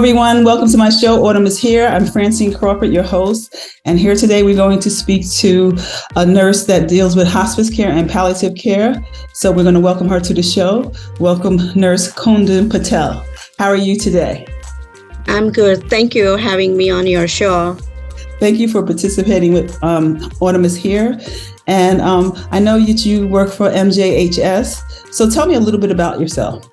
everyone. Welcome to my show. Autumn is here. I'm Francine Crawford, your host. And here today, we're going to speak to a nurse that deals with hospice care and palliative care. So we're going to welcome her to the show. Welcome, Nurse Kundan Patel. How are you today? I'm good. Thank you for having me on your show. Thank you for participating with Autumn is here. And I know that you work for MJHS. So tell me a little bit about yourself.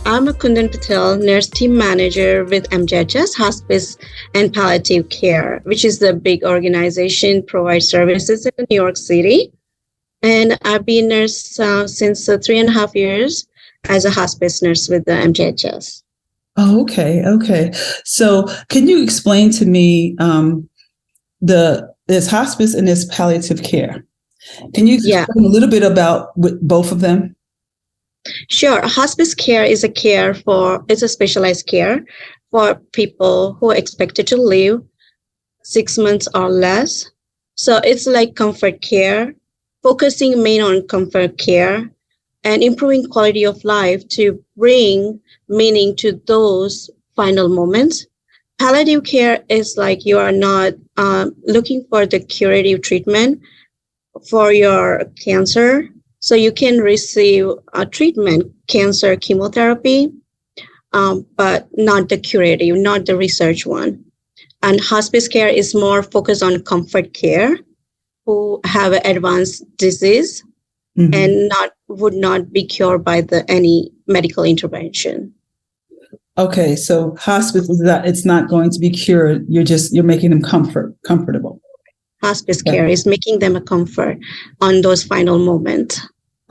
I'm a Kundan Patel, nurse team manager with MJHS Hospice and Palliative Care, which is the big organization provides services in New York City. And I've been a nurse since 3.5 years as a hospice nurse with the MJHS. Oh, okay. So can you explain to me there's hospice and there's palliative care? Can you explain a little bit about both of them? Sure. Hospice care is it's a specialized care for people who are expected to live 6 months or less. So it's like comfort care, focusing main on comfort care and improving quality of life to bring meaning to those final moments. Palliative care is like you are not looking for the curative treatment for your cancer. So you can receive a treatment, cancer chemotherapy, but not the curative, not the research one. And hospice care is more focused on comfort care, who have advanced disease and would not be cured by any medical intervention. Okay, so hospice it's not going to be cured. You're making them comfortable. Hospice care is making them a comfort on those final moments.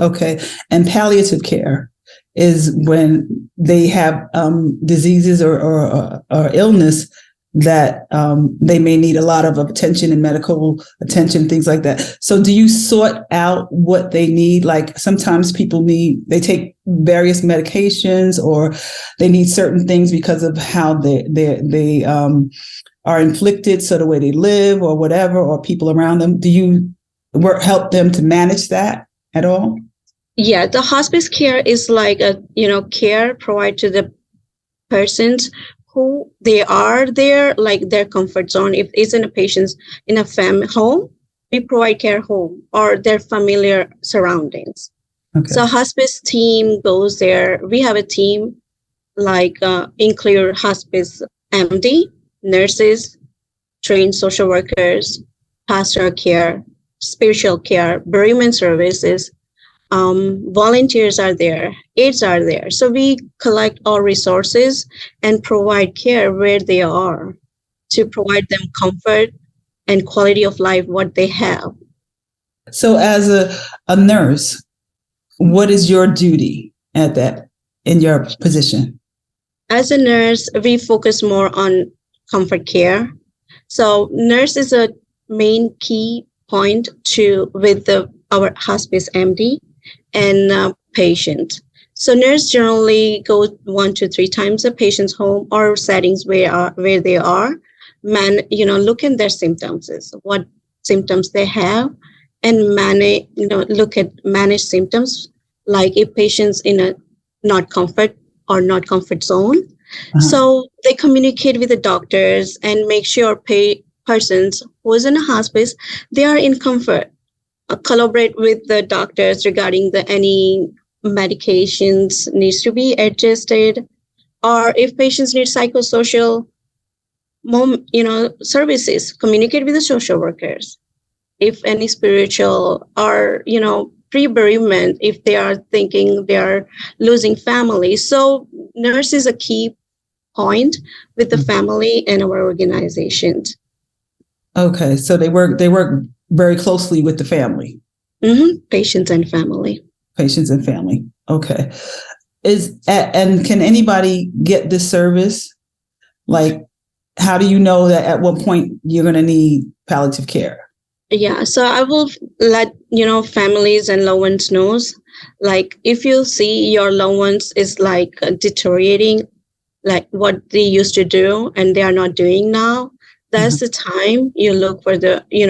Okay. And palliative care is when they have diseases or illness that they may need a lot of attention and medical attention, things like that. So do you sort out what they need? Like sometimes people they take various medications or they need certain things because of how they are inflicted, so the way they live or whatever, or people around them. Do you help them to manage that at all? Yeah, the hospice care is like care provided to the persons who they are there, like their comfort zone. If it's in a patient's in a home, we provide care home or their familiar surroundings. Okay. So hospice team goes there. We have a team include hospice MD, nurses, trained social workers, pastoral care, spiritual care, bereavement services. Volunteers are there, aides are there. So we collect all resources and provide care where they are to provide them comfort and quality of life, what they have. So as a nurse, what is your duty in your position? As a nurse, we focus more on comfort care. So nurse is a main key point with our hospice MD and patient. So nurse generally go 1 to 3 times a patient's home or settings where they are, look at their symptoms, what symptoms they have, and manage symptoms. Like if patients in a not comfort zone, so they communicate with the doctors and make sure persons who is in a hospice, they are in comfort. Collaborate with the doctors regarding any medications needs to be adjusted, or if patients need psychosocial services, communicate with the social workers. If any spiritual or pre-bereavement, if they are thinking they are losing family. So nurse is a key point with the family and our organizations. Okay, so they work very closely with the family. Patients and family. Okay. And can anybody get this service? Like, how do you know that at what point you're going to need palliative care? Yeah, so I will let families and loved ones knows. Like if you see your loved ones is like deteriorating, like what they used to do and they are not doing now, that's the time you look for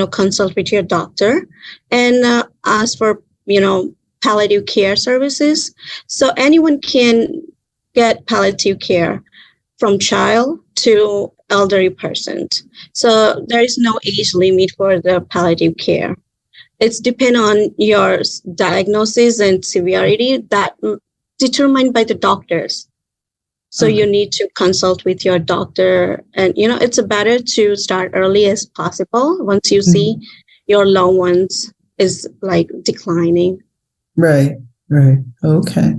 consult with your doctor and ask for, palliative care services. So anyone can get palliative care. from child to elderly person. So there is no age limit for the palliative care. It's depend on your diagnosis and severity that determined by the doctors. So you need to consult with your doctor, and it's better to start early as possible once you see your loved ones is like declining. Right. Okay.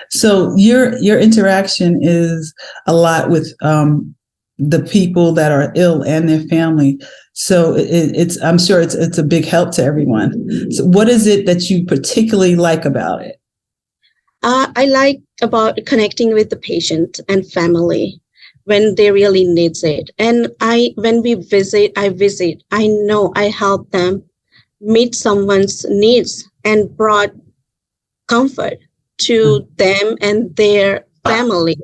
So your interaction is a lot with the people that are ill and their family. So I'm sure it's a big help to everyone. So what is it that you particularly like about it? I like about connecting with the patient and family when they really needs it. And when we visit, I know I help them meet someone's needs and brought comfort to them and their family.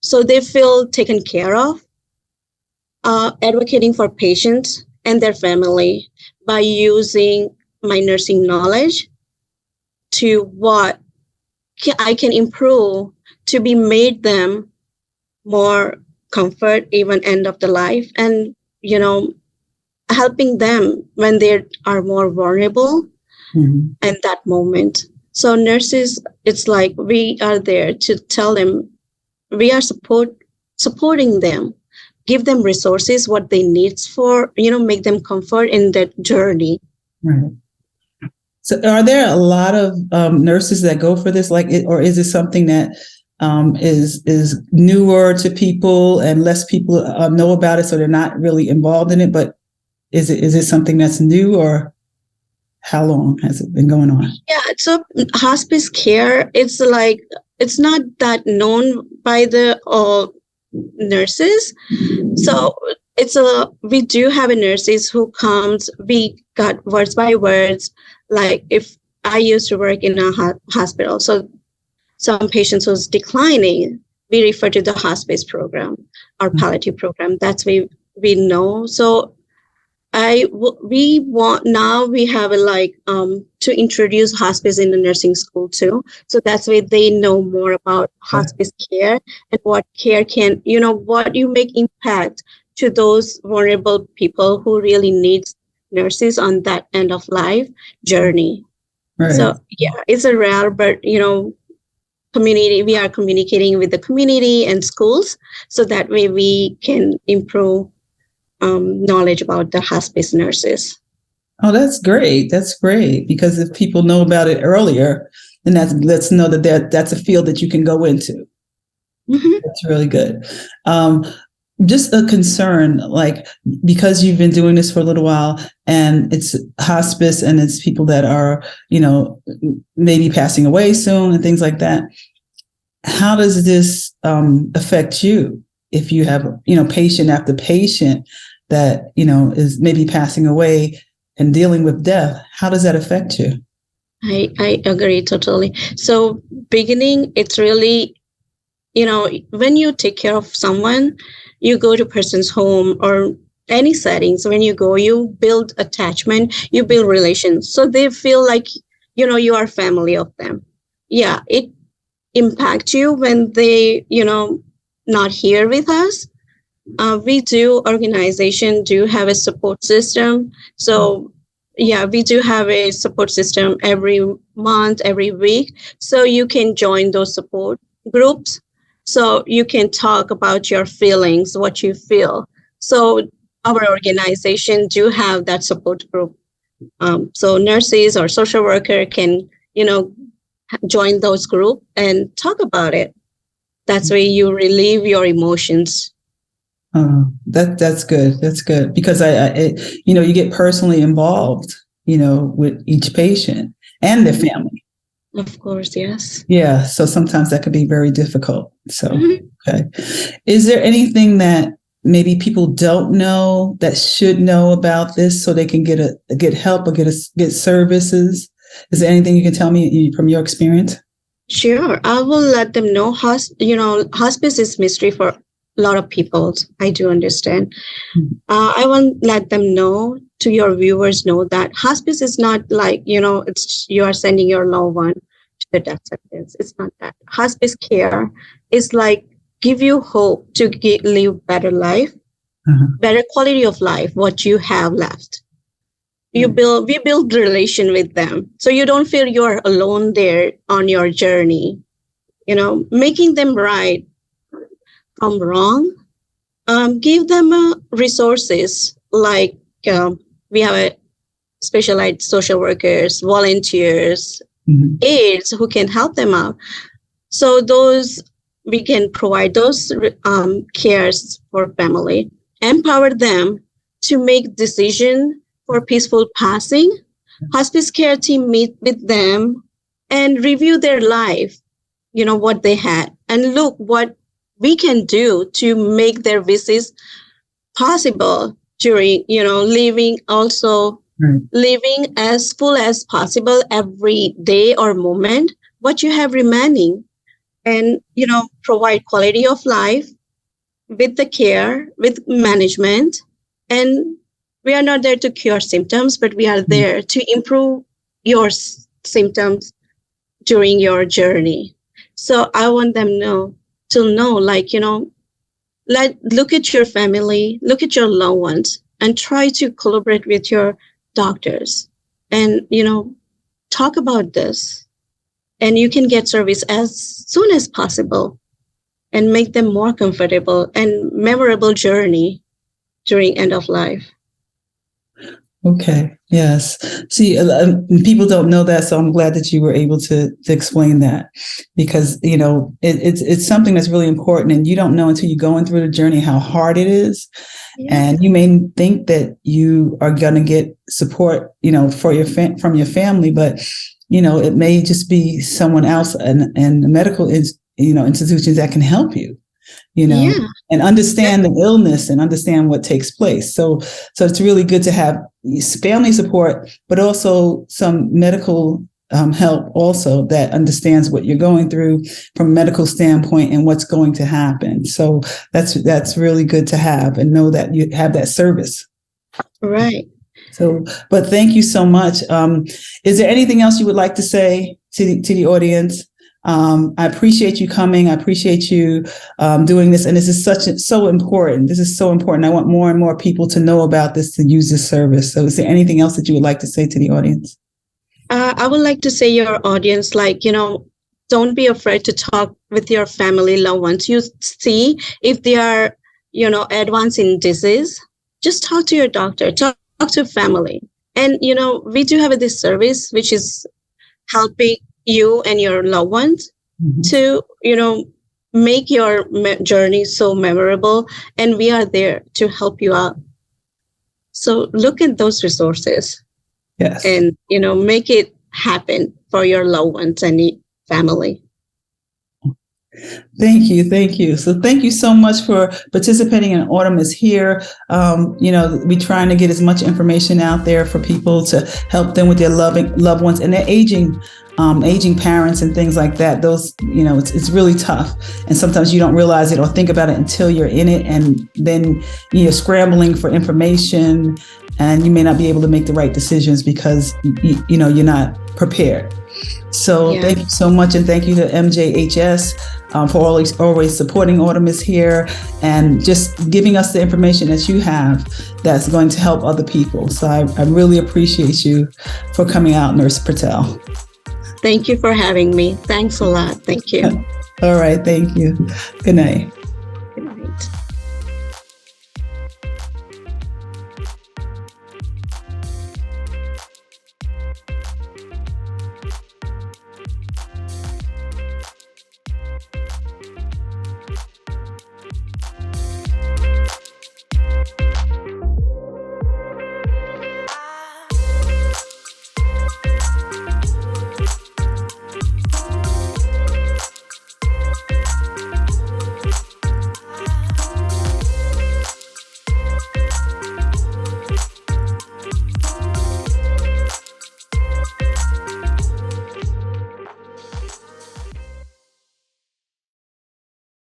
So they feel taken care of, advocating for patients and their family by using my nursing knowledge to what I can improve to be made them more comfort even end of the life, and helping them when they are more vulnerable at that moment. So nurses, it's like we are there to tell them we are supporting them, give them resources what they need for make them comfort in that journey. Right. So are there a lot of nurses that go for this, or is it something that is newer to people and less people know about it, so they're not really involved in it? But is it something that's new, or how long has it been going on? Yeah, so hospice care, it's not that known by the nurses. So we do have nurses who comes, we got words by words. Like if I used to work in a hospital, so some patients was declining, we refer to the hospice program or palliative program. That's we know. So we have to introduce hospice in the nursing school too. So that's why they know more about hospice care and what care can, what you make impact to those vulnerable people who really needs nurses on that end of life journey. Right. So yeah, it's a rare, but community, we are communicating with the community and schools, so that way we can improve knowledge about the hospice nurses. Oh, that's great. That's great, because if people know about it earlier, then let's know that that's a field that you can go into. That's really good. Just a concern, because you've been doing this for a little while, and it's hospice and it's people that are, maybe passing away soon and things like that. How does this affect you if you have, patient after patient that, is maybe passing away and dealing with death? How does that affect you? I agree totally. So beginning, it's really, when you take care of someone, you go to person's home or any settings. When you go, you build attachment, you build relations. So they feel like, you are family of them. Yeah, it impacts you when they, not here with us. Organization do have a support system. So yeah, we do have a support system every month, every week. So you can join those support groups. So you can talk about your feelings, what you feel. So our organization do have that support group. So nurses or social worker can, join those group and talk about it. That's where you relieve your emotions. That's good. That's good, because you get personally involved, with each patient and their family. Of course, yes. Yeah. So sometimes that could be very difficult. So, okay. Is there anything that maybe people don't know that should know about this so they can get help or get services? Is there anything you can tell me from your experience? Sure. I will let them know. Hospice is mystery for a lot of people. I do understand. I want to let them know, to your viewers know, that hospice is not like, it's you are sending your loved one to the death sentence. It's not that. Hospice care is like give you hope to live better life, better quality of life, what you have left. We build relation with them. So you don't feel you're alone there on your journey, making them right from wrong. Give them resources like we have a specialized social workers, volunteers, aides who can help them out. So we can provide those cares for family, empower them to make decision for peaceful passing. Hospice care team meet with them and review their life, what they had, and look what we can do to make their visits possible during, living as full as possible every day or moment, what you have remaining, and, provide quality of life with the care, with management. And we are not there to cure symptoms, but we are there to improve your symptoms during your journey. So I want them to know, look at your family, look at your loved ones, and try to collaborate with your doctors and, talk about this. And you can get service as soon as possible and make them more comfortable and memorable journey during end of life. Okay. Yes. See, people don't know that, so I'm glad that you were able to explain that, because it's something that's really important, and you don't know until you're going through the journey how hard it is. Yeah. And you may think that you are going to get support, for from your family, but it may just be someone else and the medical institutions that can help you. And understand the illness and understand what takes place. So it's really good to have family support, but also some medical help also that understands what you're going through from a medical standpoint and what's going to happen. So that's really good to have, and know that you have that service. Right. So, but thank you so much. Is there anything else you would like to say to the audience? I appreciate you coming. I appreciate you doing this. And this is so important. This is so important. I want more and more people to know about this, to use this service. So is there anything else that you would like to say to the audience? I would like to say your audience, don't be afraid to talk with your family loved ones. You see if they are, advanced in disease, just talk to your doctor, talk to family. And, we do have this service, which is helping you and your loved ones to, make your journey so memorable. And we are there to help you out. So look at those resources. Yes. And, make it happen for your loved ones and family. Thank you. So thank you so much for participating in Autumn is Here. We're trying to get as much information out there for people to help them with their loved ones and their aging parents and things like that. Those, it's really tough. And sometimes you don't realize it or think about it until you're in it. And then you're scrambling for information and you may not be able to make the right decisions because, you're not prepared. So Thank you so much. And thank you to MJHS for always supporting Autumn is Here and just giving us the information that you have that's going to help other people. So I really appreciate you for coming out, Nurse Patel. Thank you for having me. Thanks a lot. Thank you. All right. Thank you. Good night.